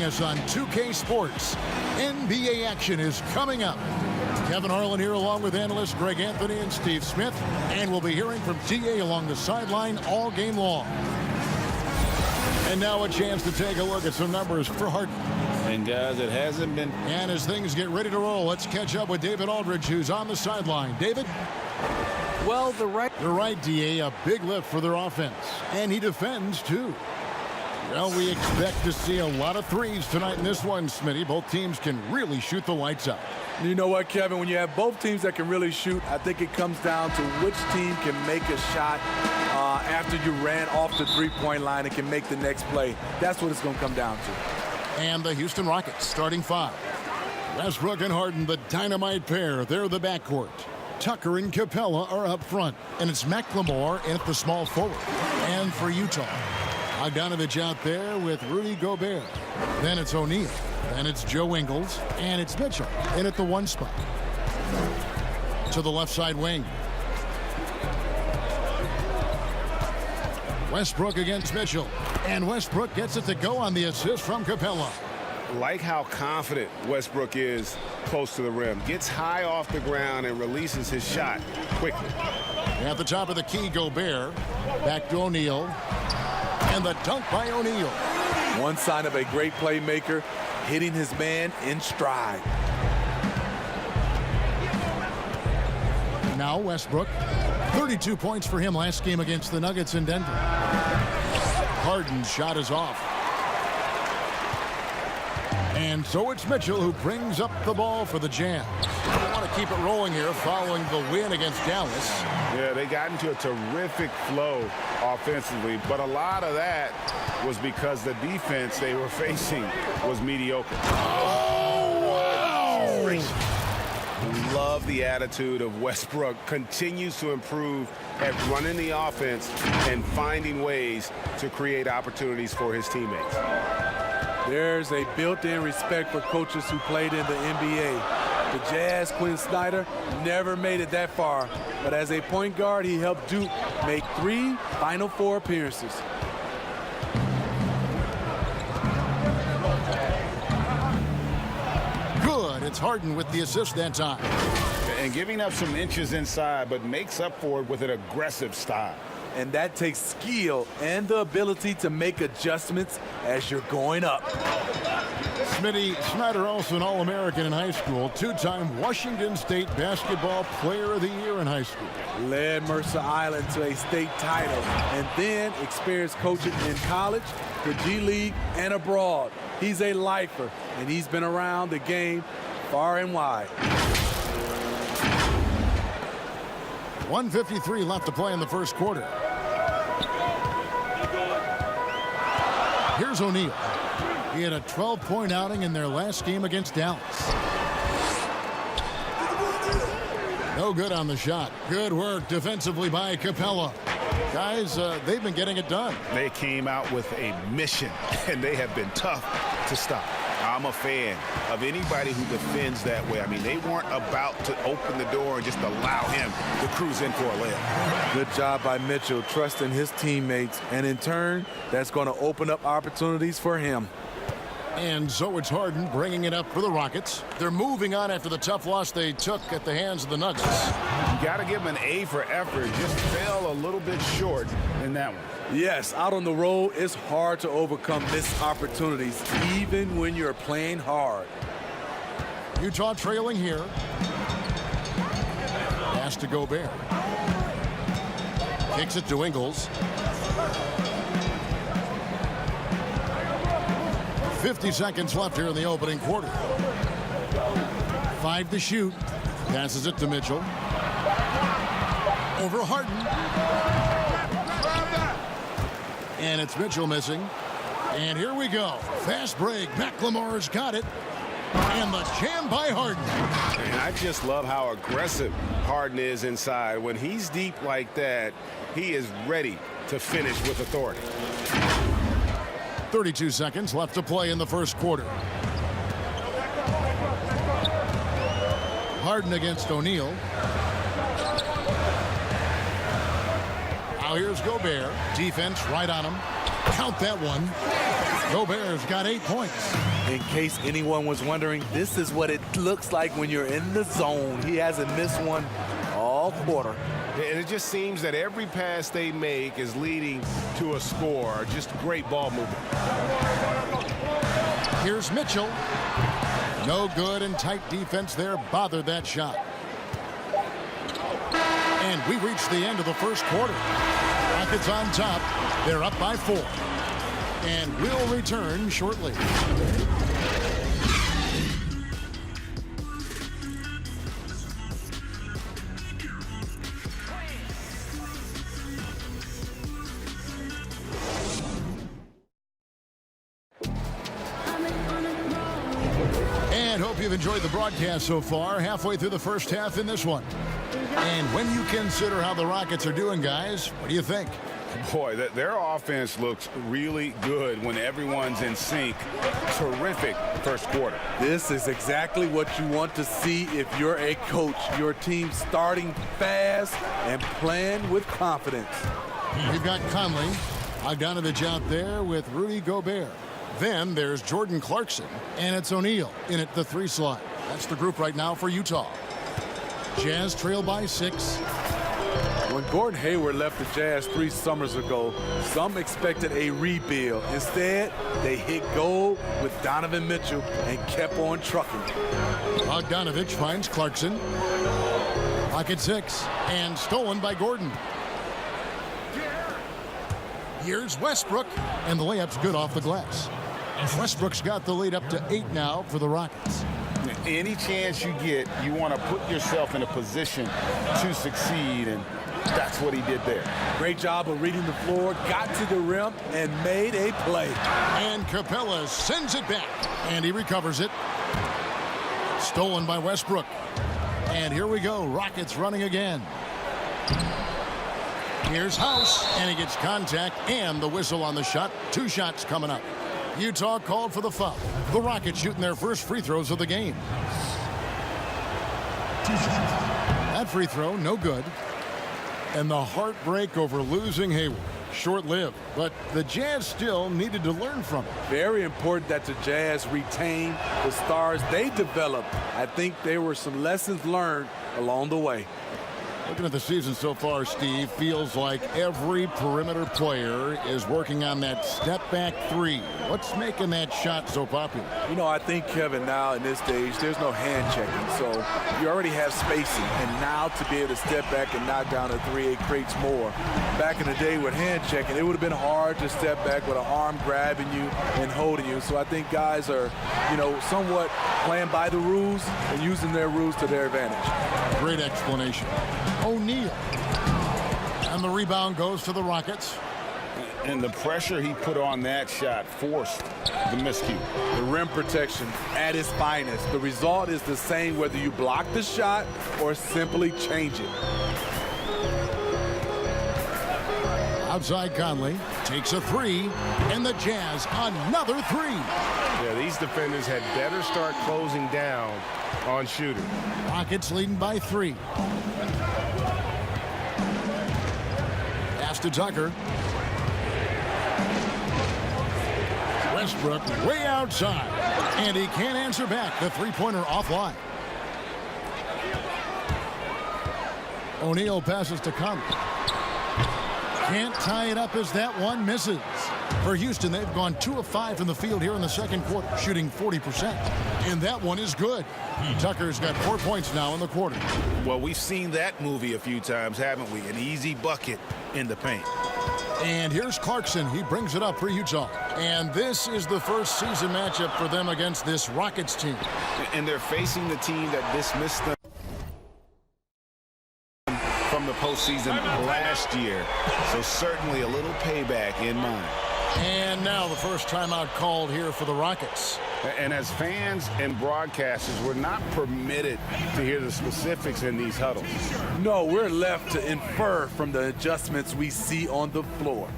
Us on 2K Sports. NBA action is coming up. Kevin Harlan here along with analysts Greg Anthony and Steve Smith. And we'll be hearing from TA along the sideline all game long. And now a chance to take a look at some numbers for Harden. And guys, it hasn't been. And as things get ready to roll, let's catch up with David Aldridge, who's on the sideline. David? Well, you're right, DA. A big lift for their offense. And he defends, too. Well, we expect to see a lot of threes tonight in this one, Smitty. Both teams can really shoot the lights out. You know what, Kevin? When you have both teams that can really shoot, I think it comes down to which team can make a shot after you ran off the three-point line and can make the next play. That's what it's going to come down to. And the Houston Rockets starting five. Westbrook and Harden, the dynamite pair. They're the backcourt. Tucker and Capella are up front. And it's McLemore at the small forward. And for Utah, Bogdanovich out there with Rudy Gobert. Then it's O'Neal. Then it's Joe Ingles. And it's Mitchell in at the one spot. To the left side wing. Westbrook against Mitchell. And Westbrook gets it to go on the assist from Capella. Like how confident Westbrook is close to the rim. Gets high off the ground and releases his shot quickly. At the top of the key, Gobert. Back to O'Neal. And the dunk by O'Neal. One sign of a great playmaker, hitting his man in stride. Now Westbrook. 32 points for him last game against the Nuggets in Denver. Harden's shot is off. And so it's Mitchell who brings up the ball for the Jazz. They want to keep it rolling here following the win against Dallas. Yeah, they got into a terrific flow offensively, but a lot of that was because the defense they were facing was mediocre. Oh, wow! Love the attitude of Westbrook. Continues to improve at running the offense and finding ways to create opportunities for his teammates. There's a built-in respect for coaches who played in the NBA. The Jazz, Quinn Snyder, never made it that far. But as a point guard, he helped Duke make 3 Final Four appearances. Good. It's Harden with the assist that time. And giving up some inches inside, but makes up for it with an aggressive style. And that takes skill and the ability to make adjustments as you're going up. Smitty, Snyder also an All-American in high school, 2-time Washington State Basketball Player of the Year in high school. Led Mercer Island to a state title and then experienced coaching in college, the G League, and abroad. He's a lifer, and he's been around the game far and wide. 1:53 left to play in the first quarter. Here's O'Neal. He had a 12-point outing in their last game against Dallas. No good on the shot. Good work defensively by Capella. Guys, they've been getting it done. They came out with a mission, and they have been tough to stop. I'm a fan of anybody who defends that way. I mean, they weren't about to open the door and just allow him to cruise in for a layup. Good job by Mitchell, trusting his teammates, and in turn, that's going to open up opportunities for him. And so it's Harden bringing it up for the Rockets. They're moving on after the tough loss they took at the hands of the Nuggets. You got to give them an A for effort. Just fell a little bit short in that one. Yes, out on the road, it's hard to overcome missed opportunities, even when you're playing hard. Utah trailing here. Pass to Gobert. Kicks it to Ingles. 50 seconds left here in the opening quarter. 5 to shoot. Passes it to Mitchell. Over Harden. And it's Mitchell missing. And here we go. Fast break. McLemore's got it. And the jam by Harden. And I just love how aggressive Harden is inside. When he's deep like that, he is ready to finish with authority. 32 seconds left to play in the first quarter. Harden against O'Neal. Now here's Gobert. Defense right on him. Count that one. Gobert's got 8 points. In case anyone was wondering, this is what it looks like when you're in the zone. He hasn't missed one all quarter. And it just seems that every pass they make is leading to a score. Just great ball movement. Here's Mitchell. No good, and tight defense there bothered that shot. And we reached the end of the first quarter. Rockets on top. They're up by 4. And we'll return shortly. And hope you've enjoyed the broadcast so far. Halfway through the first half in this one. And when you consider how the Rockets are doing, guys, what do you think? Boy, their offense looks really good when everyone's in sync. Terrific first quarter. This is exactly what you want to see if you're a coach. Your team starting fast and playing with confidence. We've got Conley. Bogdanovich out there with Rudy Gobert. Then there's Jordan Clarkson, and it's O'Neal in at the 3 slot. That's the group right now for Utah. Jazz trail by 6. When Gordon Hayward left the Jazz 3 summers ago, some expected a rebuild. Instead, they hit gold with Donovan Mitchell and kept on trucking. Bogdanovich finds Clarkson. Pocket 6, and stolen by Gordon. Here's Westbrook, and the layup's good off the glass. Westbrook's got the lead up to 8 now for the Rockets. Any chance you get, you want to put yourself in a position to succeed, and that's what he did there. Great job of reading the floor, got to the rim, and made a play. And Capella sends it back, and he recovers it. Stolen by Westbrook. And here we go, Rockets running again. Here's House, and he gets contact and the whistle on the shot. 2 shots coming up. Utah called for the foul. The Rockets shooting their first free throws of the game. That free throw, no good. And the heartbreak over losing Hayward. Short-lived, but the Jazz still needed to learn from it. Very important that the Jazz retain the stars they developed. I think there were some lessons learned along the way. Looking at the season so far, Steve, feels like every perimeter player is working on that step-back 3. What's making that shot so popular? You know, I think, Kevin, now in this stage, there's no hand checking. So you already have spacing. And now to be able to step back and knock down a 3, it creates more. Back in the day with hand checking, it would have been hard to step back with an arm grabbing you and holding you. So I think guys are, you know, somewhat playing by the rules and using their rules to their advantage. Great explanation. O'Neal. And the rebound goes to the Rockets. And the pressure he put on that shot forced the miscue. The rim protection at its finest. The result is the same whether you block the shot or simply change it. Outside Conley takes a 3, and the Jazz another 3. Yeah, these defenders had better start closing down on shooting. Rockets leading by 3. Pass to Tucker. Westbrook way outside, and he can't answer back. The 3-pointer offline. O'Neal passes to Conley. Can't tie it up as that one misses. For Houston, they've gone 2 of 5 from the field here in the second quarter, shooting 40%. And that one is good. Tucker's got 4 points now in the quarter. Well, we've seen that movie a few times, haven't we? An easy bucket in the paint. And here's Clarkson. He brings it up for Utah. And this is the first season matchup for them against this Rockets team. And they're facing the team that dismissed them from the postseason last year. So certainly a little payback in mind. And now the first timeout called here for the Rockets. And as fans and broadcasters, we're not permitted to hear the specifics in these huddles. No, we're left to infer from the adjustments we see on the floor.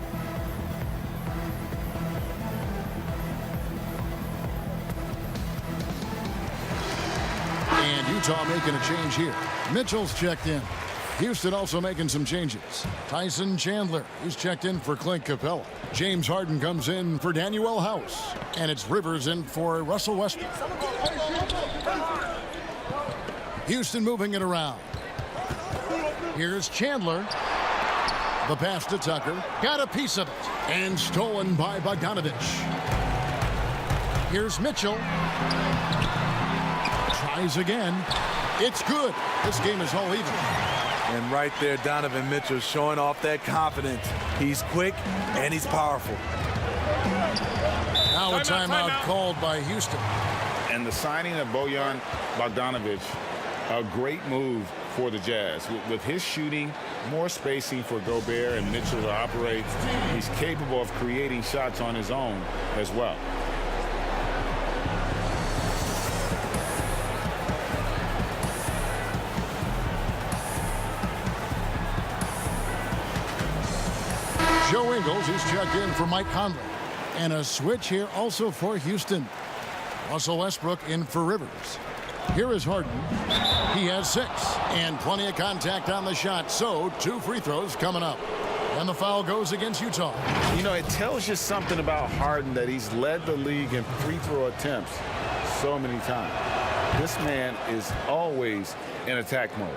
And Utah making a change here. Mitchell's checked in. Houston also making some changes. Tyson Chandler is checked in for Clint Capella. James Harden comes in for Daniel House. And it's Rivers in for Russell Westbrook. Houston moving it around. Here's Chandler. The pass to Tucker. Got a piece of it. And stolen by Bogdanovich. Here's Mitchell. Tries again. It's good. This game is all even. And right there, Donovan Mitchell showing off that confidence. He's quick and he's powerful. Now a timeout called by Houston. And the signing of Bojan Bogdanovich, a great move for the Jazz. With his shooting, more spacing for Gobert and Mitchell to operate, he's capable of creating shots on his own as well. Joe Ingles is checked in for Mike Conley. And a switch here also for Houston. Russell Westbrook in for Rivers. Here is Harden. He has 6 and plenty of contact on the shot. So 2 free throws coming up. And the foul goes against Utah. You know, it tells you something about Harden that he's led the league in free throw attempts so many times. This man is always in attack mode.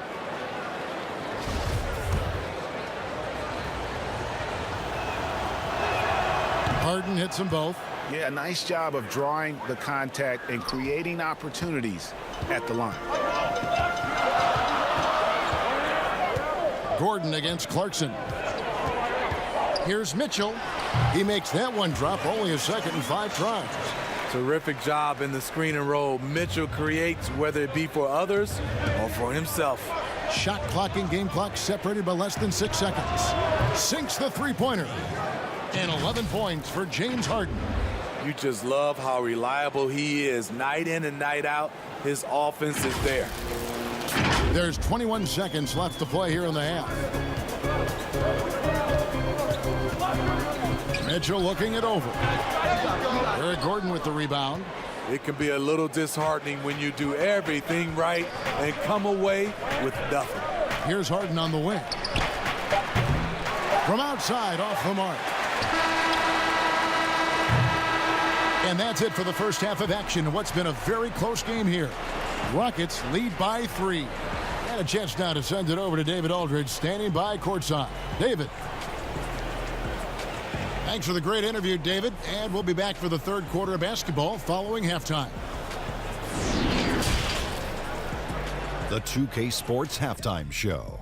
Harden hits them both. Yeah, nice job of drawing the contact and creating opportunities at the line. Gordon against Clarkson. Here's Mitchell. He makes that one drop. Only a second and 5 tries. Terrific job in the screen and roll. Mitchell creates, whether it be for others or for himself. Shot clock and game clock separated by less than 6 seconds. Sinks the three-pointer. And 11 points for James Harden. You just love how reliable he is. Night in and night out, his offense is there. There's 21 seconds left to play here in the half. Mitchell looking it over. Eric Gordon with the rebound. It can be a little disheartening when you do everything right and come away with nothing. Here's Harden on the wing. From outside, off the mark. And that's it for the first half of action in what's been a very close game here. Rockets lead by 3. And a chance now to send it over to David Aldridge, standing by courtside. David. Thanks for the great interview, David. And we'll be back for the third quarter of basketball following halftime. The 2K Sports Halftime Show.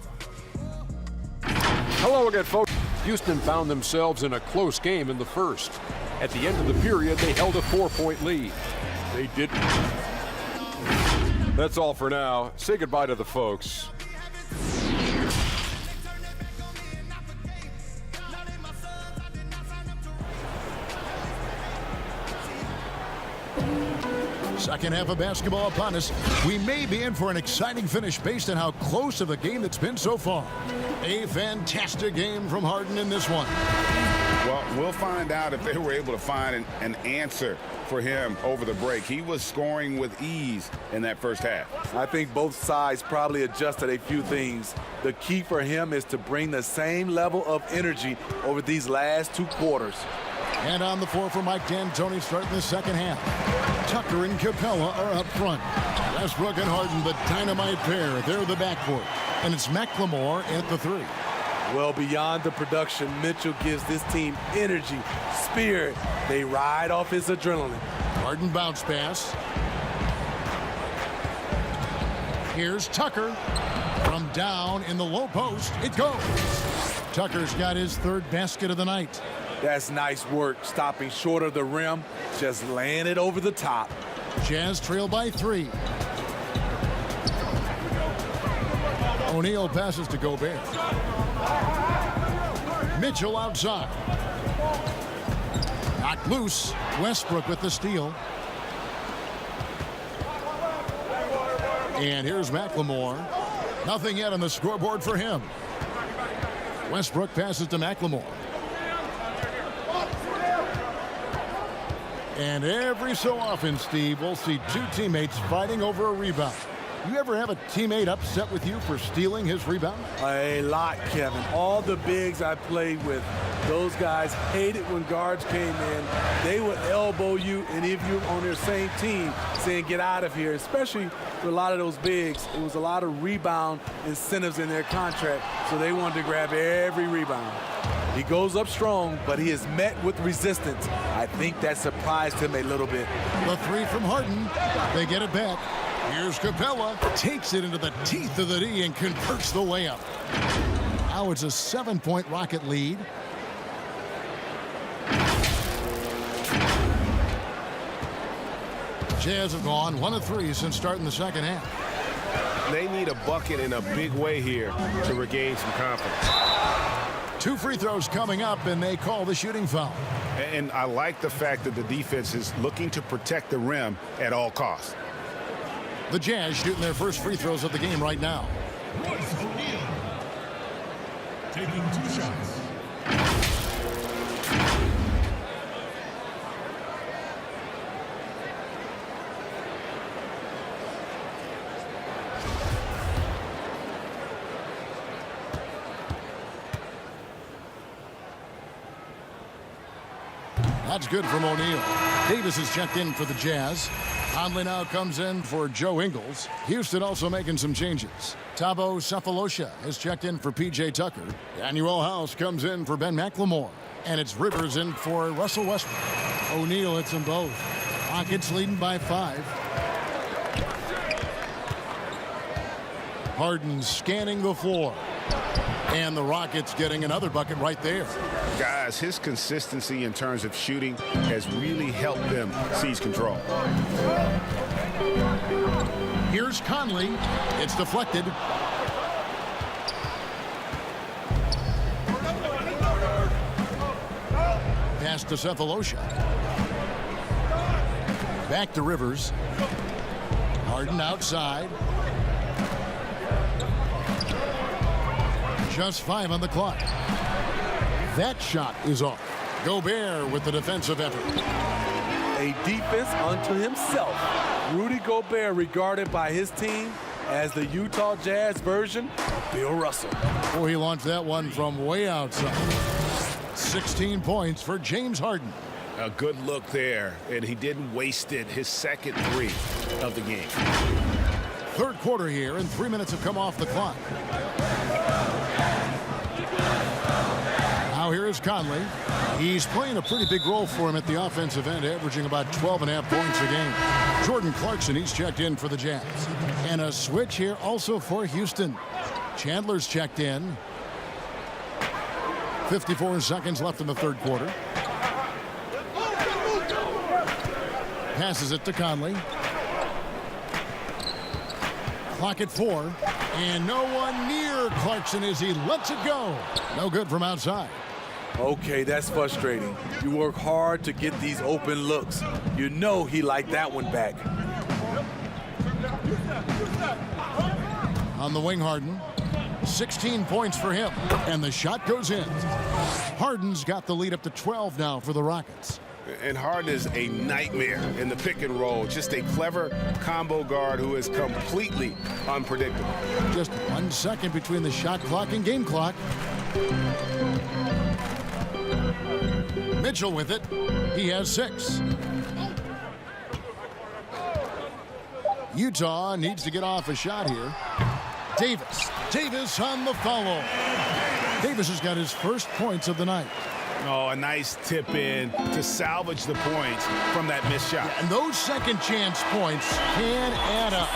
Hello again, folks. Houston found themselves in a close game in the first. At the end of the period, they held a 4-point lead. They didn't. That's all for now. Say goodbye to the folks. Second half of basketball upon us. We may be in for an exciting finish based on how close of a game that's been so far. A fantastic game from Harden in this one. Well, we'll find out if they were able to find an answer for him over the break. He was scoring with ease in that first half. I think both sides probably adjusted a few things. The key for him is to bring the same level of energy over these last 2 quarters. And on the floor for Mike D'Antoni starting the second half. Tucker and Capella are up front. Westbrook and Harden, the dynamite pair. They're the backcourt. And it's McLemore at the 3. Well, beyond the production, Mitchell gives this team energy, spirit. They ride off his adrenaline. Harden bounce pass. Here's Tucker. From down in the low post, it goes. Tucker's got his 3rd basket of the night. That's nice work, stopping short of the rim, just laying it over the top. Jazz trail by 3. O'Neal passes to Gobert. Mitchell outside. Knocked loose. Westbrook with the steal. And here's McLemore. Nothing yet on the scoreboard for him. Westbrook passes to McLemore. And every so often, Steve, we'll see 2 teammates fighting over a rebound. You ever have a teammate upset with you for stealing his rebound? A lot, Kevin. All the bigs I played with, those guys hated when guards came in. They would elbow you, and if you're on their same team, saying get out of here, especially for a lot of those bigs. It was a lot of rebound incentives in their contract, so they wanted to grab every rebound. He goes up strong, but he is met with resistance. I think that surprised him a little bit. The three from Harden. They get it back. Here's Capella. Takes it into the teeth of the D and converts the layup. Now it's a 7-point Rocket lead. Jazz have gone 1 of 3 since starting the second half. They need a bucket in a big way here to regain some confidence. 2 free throws coming up, and they call the shooting foul. And I like the fact that the defense is looking to protect the rim at all costs. The Jazz shooting their first free throws of the game right now. Royce O'Neal taking 2 shots. That's good from O'Neal. Davis is checked in for the Jazz. Conley now comes in for Joe Ingles. Houston also making some changes. Thabo Sefolosha is checked in for P.J. Tucker. Daniel House comes in for Ben McLemore. And it's Rivers in for Russell Westbrook. O'Neal hits them both. Rockets leading by 5. Harden scanning the floor. And the Rockets getting another bucket right there. Guys, his consistency in terms of shooting has really helped them seize control. Here's Conley. It's deflected. Pass to Sefolosha. Back to Rivers. Harden outside. Just 5 on the clock. That shot is off. Gobert with the defensive effort. A defense unto himself. Rudy Gobert regarded by his team as the Utah Jazz version of Bill Russell. Oh, he launched that one from way outside. 16 points for James Harden. A good look there, and he didn't waste it. His second 3 of the game. Third quarter here, and 3 minutes have come off the clock. Now here is Conley. He's playing a pretty big role for him at the offensive end, averaging about 12.5 points a game. Jordan Clarkson, he's checked in for the Jazz. And a switch here also for Houston. Chandler's checked in. 54 seconds left in the third quarter. Passes it to Conley. Clock at 4. And no one near Clarkson as he lets it go. No good from outside. Okay, that's frustrating. You work hard to get these open looks. You know he liked that one back. On the wing, Harden. 16 points for him. And the shot goes in. Harden's got the lead up to 12 now for the Rockets. And Harden is a nightmare in the pick and roll. Just a clever combo guard who is completely unpredictable. Just 1 second between the shot clock and game clock. Mitchell with it. He has 6. Utah needs to get off a shot here. Davis on the follow. Davis has got his first points of the night. Oh, a nice tip in to salvage the points from that missed shot. And those second chance points can add up.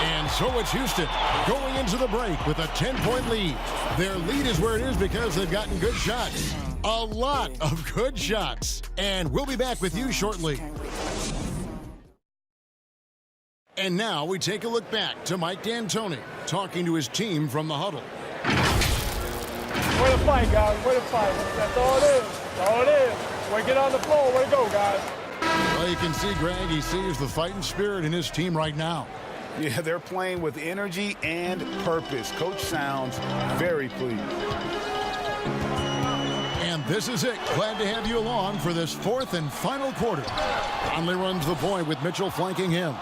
And so it's Houston going into the break with a 10-point lead. Their lead is where it is because they've gotten good shots. A lot of good shots. And we'll be back with you shortly. And now we take a look back to Mike D'Antoni talking to his team from the huddle. Way to fight, guys. Way to fight. That's all it is. That's all it is. Way to get on the floor. Way to go, guys. Well, you can see, Greg, he sees the fighting spirit in his team right now. Yeah, they're playing with energy and purpose. Coach sounds very pleased. And this is it. Glad to have you along for this fourth and final quarter. Conley runs the point with Mitchell flanking him.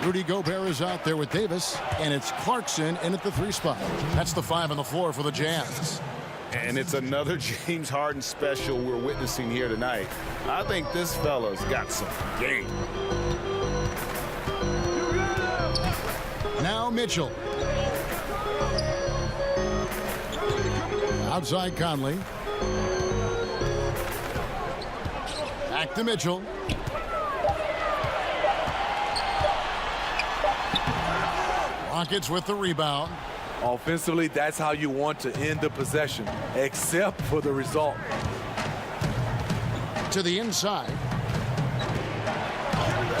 Rudy Gobert is out there with Davis, and it's Clarkson in at the 3 spot. That's the 5 on the floor for the Jazz. And it's another James Harden special we're witnessing here tonight. I think this fella's got some game. Now Mitchell. Outside Conley. Back to Mitchell. Rockets with the rebound. Offensively, that's how you want to end the possession, except for the result. To the inside.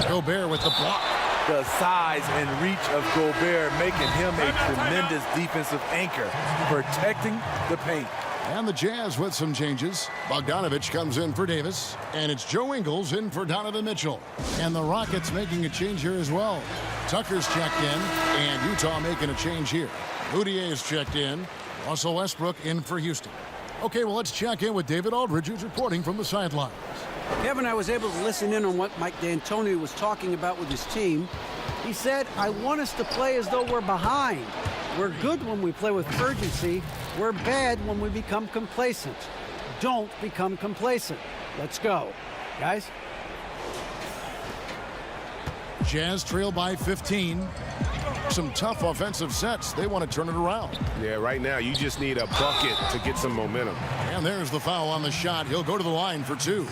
Gobert with the block. The size and reach of Gobert making him a tremendous defensive anchor, protecting the paint. And the Jazz with some changes. Bogdanovich comes in for Davis, and it's Joe Ingles in for Donovan Mitchell. And the Rockets making a change here as well. Tucker's checked in, and Utah making a change here. Moutier's checked in. Russell Westbrook in for Houston. Okay, well, let's check in with David Aldridge, who's reporting from the sidelines. Kevin, I was able to listen in on what Mike D'Antoni was talking about with his team. He said, I want us to play as though we're behind. We're good when we play with urgency. We're bad when we become complacent. Don't become complacent. Let's go. Guys? Jazz trail by 15. Some tough offensive sets. They want to turn it around. Yeah, right now you just need a bucket to get some momentum. And there's the foul on the shot. He'll go to the line for 2.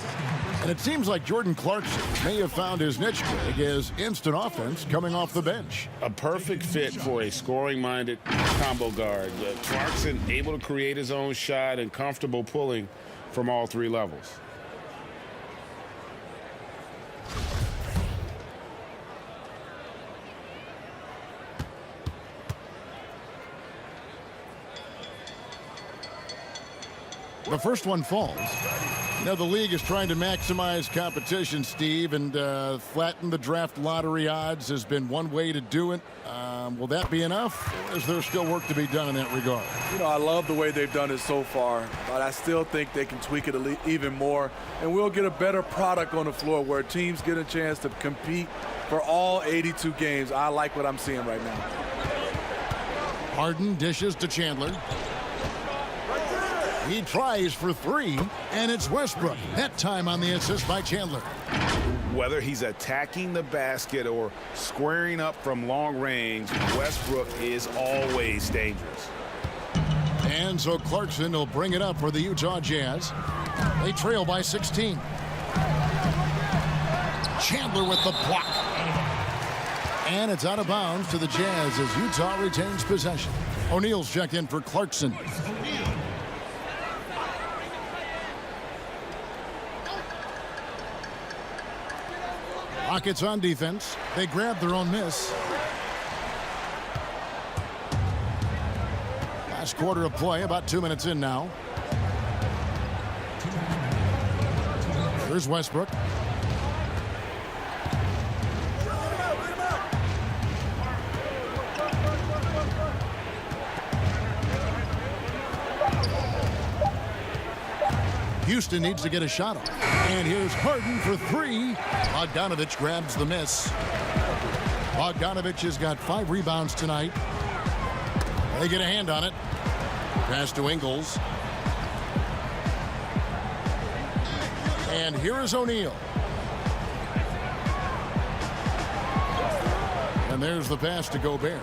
And it seems like Jordan Clarkson may have found his niche gig as instant offense coming off the bench. A perfect fit for a scoring-minded combo guard. Clarkson able to create his own shot and comfortable pulling from all 3 levels. The first one falls. You know, the league is trying to maximize competition, Steve, and flatten the draft lottery odds has been one way to do it. Will that be enough, or is there still work to be done in that regard? You know, I love the way they've done it so far, but I still think they can tweak it even more, and we'll get a better product on the floor where teams get a chance to compete for all 82 games. I like what I'm seeing right now. Harden dishes to Chandler. He tries for 3, and it's Westbrook. That time on the assist by Chandler. Whether he's attacking the basket or squaring up from long range, Westbrook is always dangerous. And so Clarkson will bring it up for the Utah Jazz. They trail by 16. Chandler with the block. And it's out of bounds to the Jazz as Utah retains possession. O'Neal's checked in for Clarkson. Rockets on defense. They grab their own miss. Last quarter of play, about 2 minutes in now. Here's Westbrook. Houston needs to get a shot off. And here's Harden for 3. Bogdanovich grabs the miss. Bogdanovich has got 5 rebounds tonight. They get a hand on it. Pass to Ingles. And here is O'Neal. And there's the pass to Gobert.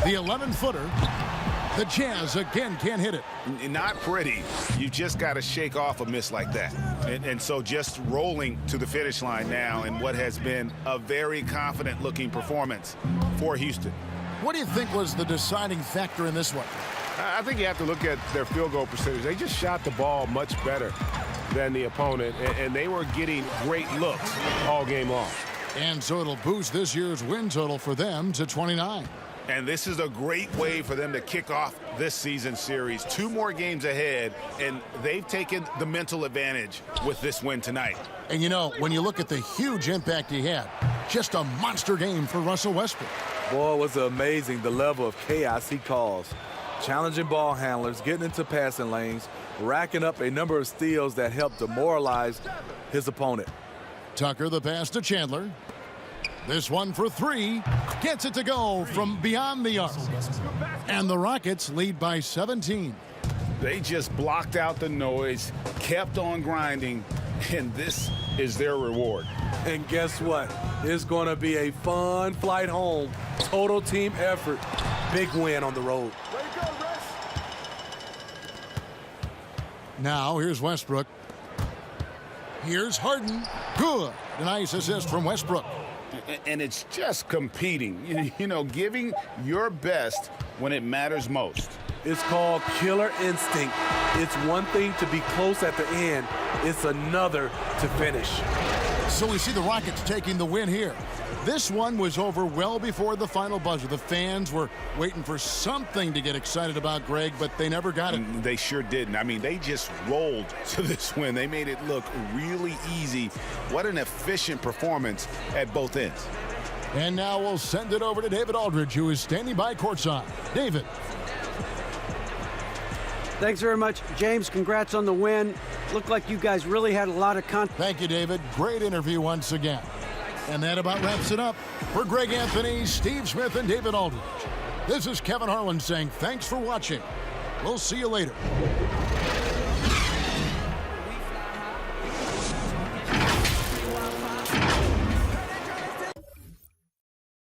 The 11-footer. The Jazz again can't hit it. Not pretty. You just got to shake off a miss like that. And so just rolling to the finish line now in what has been a very confident-looking performance for Houston. What do you think was the deciding factor in this one? I think you have to look at their field goal percentage. They just shot the ball much better than the opponent, and they were getting great looks all game long. And so it'll boost this year's win total for them to 29. And this is a great way for them to kick off this season series. 2 more games ahead, and they've taken the mental advantage with this win tonight. And, you know, when you look at the huge impact he had, just a monster game for Russell Westbrook. Boy, it was amazing the level of chaos he caused. Challenging ball handlers, getting into passing lanes, racking up a number of steals that helped demoralize his opponent. Tucker the pass to Chandler. This one for three. Gets it to go from beyond the arc. And the Rockets lead by 17. They just blocked out the noise, kept on grinding, and this is their reward. And guess what? It's going to be a fun flight home. Total team effort. Big win on the road. Now here's Westbrook. Here's Harden. Good. A nice assist from Westbrook. And it's just competing, you know, giving your best when it matters most. It's called killer instinct. It's one thing to be close at the end. It's another to finish. So we see the Rockets taking the win here. This one was over well before the final buzzer. The fans were waiting for something to get excited about, Greg, but they never got it. They sure didn't. I mean, they just rolled to this win. They made it look really easy. What an efficient performance at both ends. And now we'll send it over to David Aldridge, who is standing by courtside. David. Thanks very much, James. Congrats on the win. Looked like you guys really had a lot of content. Thank you, David. Great interview once again. And that about wraps it up. For Greg Anthony, Steve Smith, and David Aldridge, this is Kevin Harlan saying thanks for watching. We'll see you later.